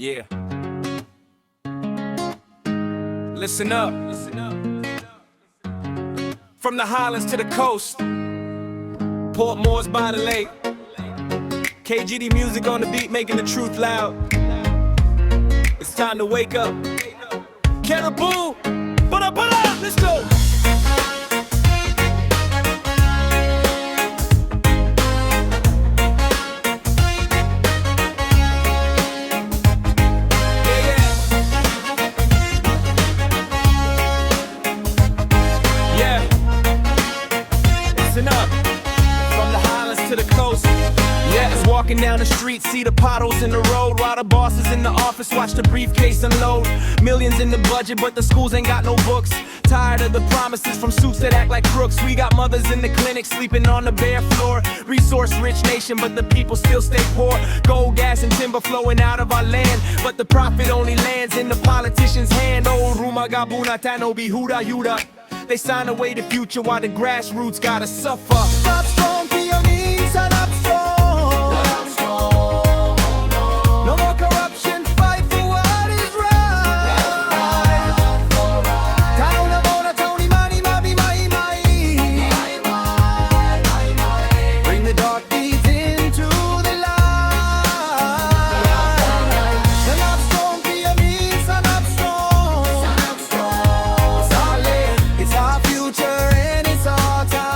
Yeah. Listen up. From the Highlands to the coast, Port Moore's by the lake. KGD music on the beat, making the truth loud. It's time to wake up. Caribou, put up, let's go. Up from the Highlands to the coast. Yeah, it's walking down the street, see the potholes in the road, while the bosses in the office watch the briefcase unload. Millions in the budget, but the schools ain't got no books. Tired of the promises from suits that act like crooks. We got mothers in the clinic sleeping on the bare floor. Resource-rich nation, but the people still stay poor. Gold, gas, and timber flowing out of our land, but the profit only lands in the politician's hand. Oh, Rumagabuna Tanobi Huda Yuda. They sign away the future while the grassroots gotta suffer. Stop strong, means Sanap strong. No more corruption, fight for what is right. Tauna Mona, Tony, Money, Mabi, Mai, Mai. Bring the dark deeds into the light. Sanap strong, means Sanap strong. It's our land, it's our future, and it's our time.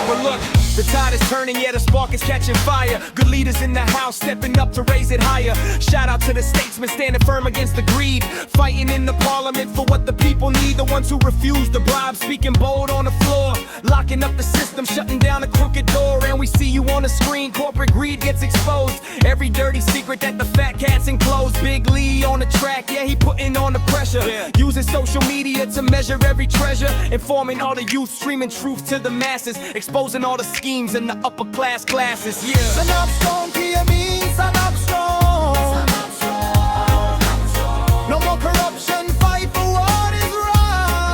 But look, the tide is turning, yeah, the spark is catching fire. Good leaders in the house stepping up to raise it higher. Shout out to the statesmen standing firm against the greed, fighting in the parliament for what the people need. The ones who refuse the bribe, speaking bold on the floor, locking up the system, shutting down the crooked door. And we see you on the screen, corporate greed gets exposed. Every dirty secret that the fat cats enclose. Big Lee on the track, yeah, he putting on the pressure. Using social media to measure every treasure, informing all the youth, streaming truth to the masses, exposing all the schemes in the upper class classes. Yeah. Sanap strong, means Sanap strong. No more corruption, fight for what is right.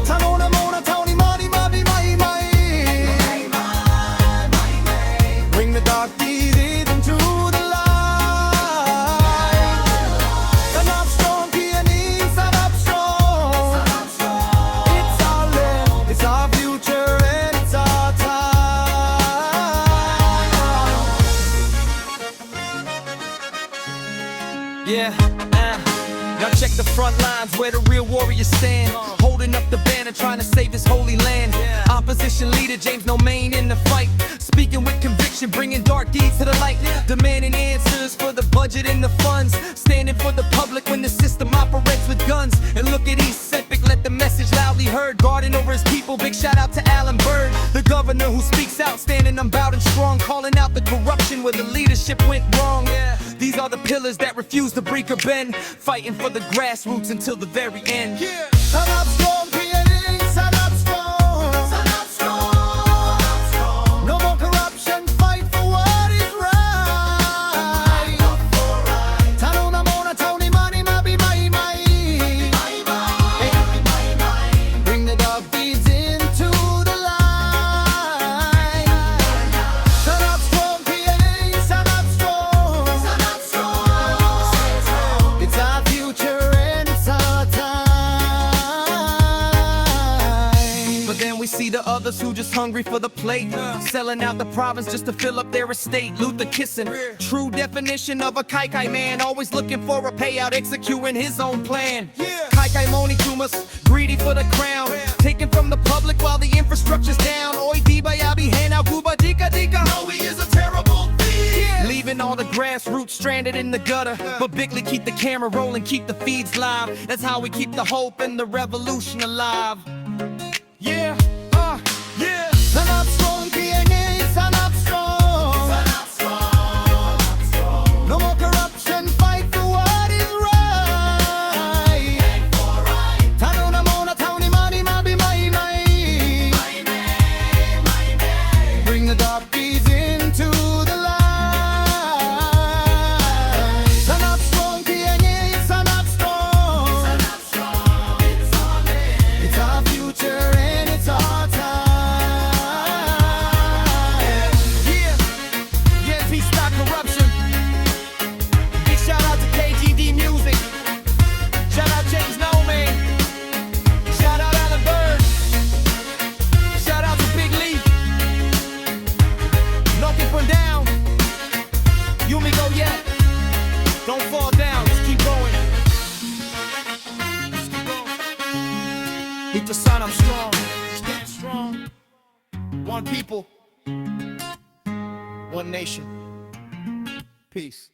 Tanona Mona, Tony, Money, Mabi, Mai, Mai. Bring the dark deeds into the light. Sanap strong, means Sanap strong. It's our land, it's our future, and it's our time. Yeah, now check the front lines where the real warriors stand, holding up the banner, trying to save this holy land. Opposition leader James Nomane in the fight, speaking with conviction, bringing dark deeds to the light, demanding answers for the budget and the funds, standing for the public when the system operates with guns. And look at East Epic, let the message loudly heard, guarding over his people. Big shout out to Allan, the governor who speaks out, standing unbowed and strong, calling out the corruption where the leadership went wrong. These are the pillars that refuse to break or bend, fighting for the grassroots until the very end. Sanap strong, Sanap strong. Sanap strong. No more corruption, fight for what is right. Tanona Mona, Tony, Money, Mabi, Mai, Mai. Bring the dark deeds into the light. Sanap strong, Sanap strong. It's our future and it's our time. But then we see the others who just hungry for the plate, selling out the province just to fill up their estate. Luther kissing, true definition of a kaikai man, always looking for a payout, executing his own plan. Kaikai Moni Tumas, greedy for the crown, taken from the public while the infrastructure's down. Oi Dibayabi, hand out Guba Dika Dika. No, he is a terrible thief. Leaving all the grassroots stranded in the gutter, but Bigly keep the camera rolling, keep the feeds live. That's how we keep the hope and the revolution alive. Yeah, yeah. Sanap strong, Sanap strong. No more corruption, fight for what is right. Tanona Mona, Tony, Money, Mabi, Mai, Mai. Bring the dark deeds into the light. Sanap strong, Sanap strong. It's our future and it's our for Sanap strong. Stand strong. One people. One nation. Peace.